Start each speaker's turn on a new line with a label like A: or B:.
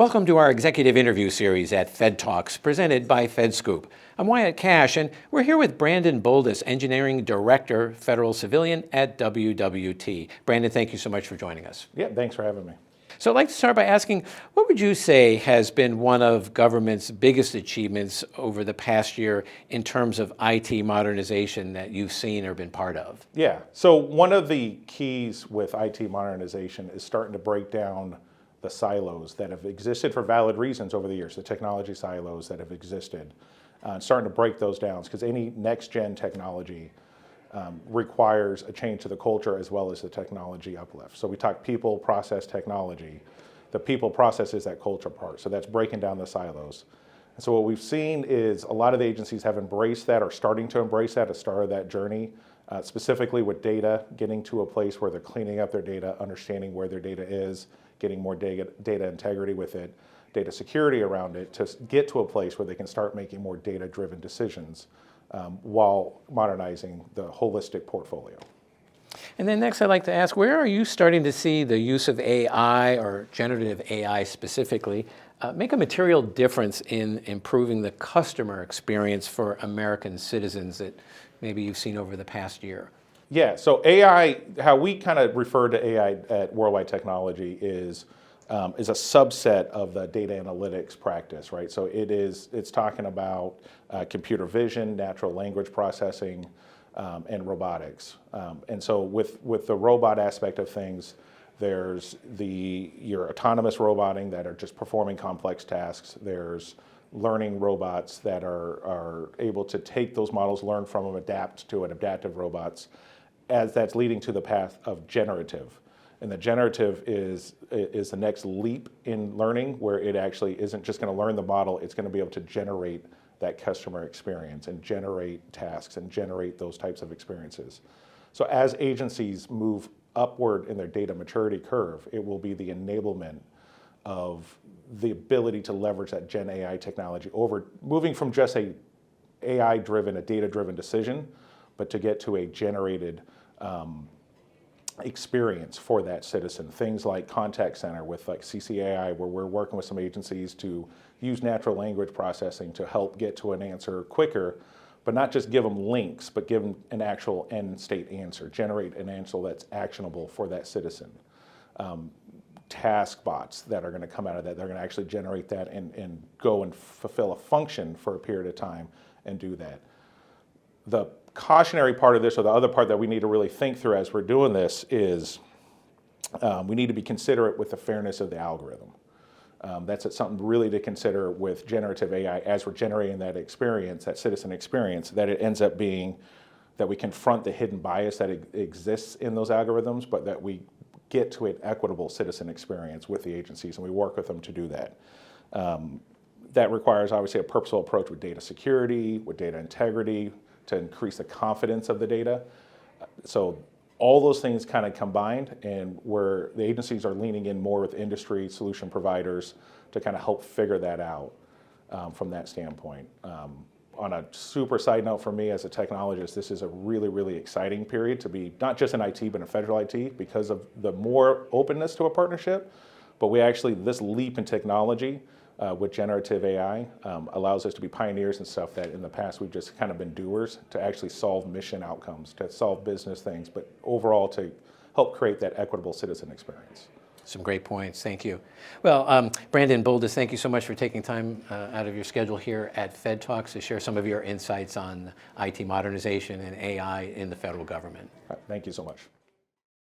A: Welcome to our executive interview series at FedTalks, presented by FedScoop. I'm Wyatt Cash, and we're here with Brandon Bulldis, Engineering Director, Federal Civilian at WWT. Brandon, thank you so much for joining us.
B: Yeah, thanks for having me.
A: So I'd like to start by asking, what would you say has been one of government's biggest achievements over the past year in terms of IT modernization that you've seen or been part of?
B: Yeah, so one of the keys with IT modernization is starting to break down the silos that have existed for valid reasons over the years, the technology silos that have existed, starting to break those down, because any next-gen technology requires a change to the culture as well as the technology uplift. So we talk people, process, technology. The people process is that culture part, so that's breaking down the silos. And so what we've seen is a lot of the agencies have embraced that or starting to embrace that, a start of that journey, specifically with data, getting to a place where they're cleaning up their data, understanding where their data is, getting more data integrity with it, data security around it, to get to a place where they can start making more data-driven decisions while modernizing the holistic portfolio.
A: And then next, I'd like to ask, where are you starting to see the use of AI, or generative AI specifically, make a material difference in improving the customer experience for American citizens that maybe you've seen over the past year?
B: Yeah, so AI, how we kind of refer to AI at Worldwide Technology is a subset of the data analytics practice, right? So it's talking about computer vision, natural language processing, and robotics. And so with the robot aspect of things, there's your autonomous roboting that are just performing complex tasks. There's learning robots that are able to take those models, learn from them, adapt to it, adaptive robots, as that's leading to the path of generative. And the generative is the next leap in learning, where it actually isn't just going to learn the model, it's going to be able to generate that customer experience and generate tasks and generate those types of experiences. So as agencies move upward in their data maturity curve, it will be the enablement of the ability to leverage that Gen AI technology over moving from just a AI-driven, a data-driven decision, but to get to a generated experience for that citizen. Things like contact center with like CCAI, where we're working with some agencies to use natural language processing to help get to an answer quicker, but not just give them links, but give them an actual end state answer, generate an answer that's actionable for that citizen. Task bots that are going to come out of that, they're going to actually generate that and go and fulfill a function for a period of time and do that. The cautionary part of this, or the other part that we need to really think through as we're doing this, is we need to be considerate with the fairness of the algorithm. That's something really to consider with generative AI as we're generating that experience, that citizen experience, that it ends up being that we confront the hidden bias that exists in those algorithms, but that we get to an equitable citizen experience with the agencies, and we work with them to do that. That requires obviously a purposeful approach with data security, with data integrity, to increase the confidence of the data. So all those things kind of combined, and where the agencies are leaning in more with industry solution providers to kind of help figure that out from that standpoint. On a super side note for me as a technologist, this is a really, really exciting period to be not just in IT, but in federal IT, because of the more openness to a partnership. But this leap in technology with generative AI allows us to be pioneers and stuff that in the past we've just kind of been doers, to actually solve mission outcomes, to solve business things, but overall to help create that equitable citizen experience.
A: Some great points, thank you. Well, Brandon Bulldis, thank you so much for taking time out of your schedule here at FedTalks to share some of your insights on IT modernization and AI in the federal government.
B: Thank you so much.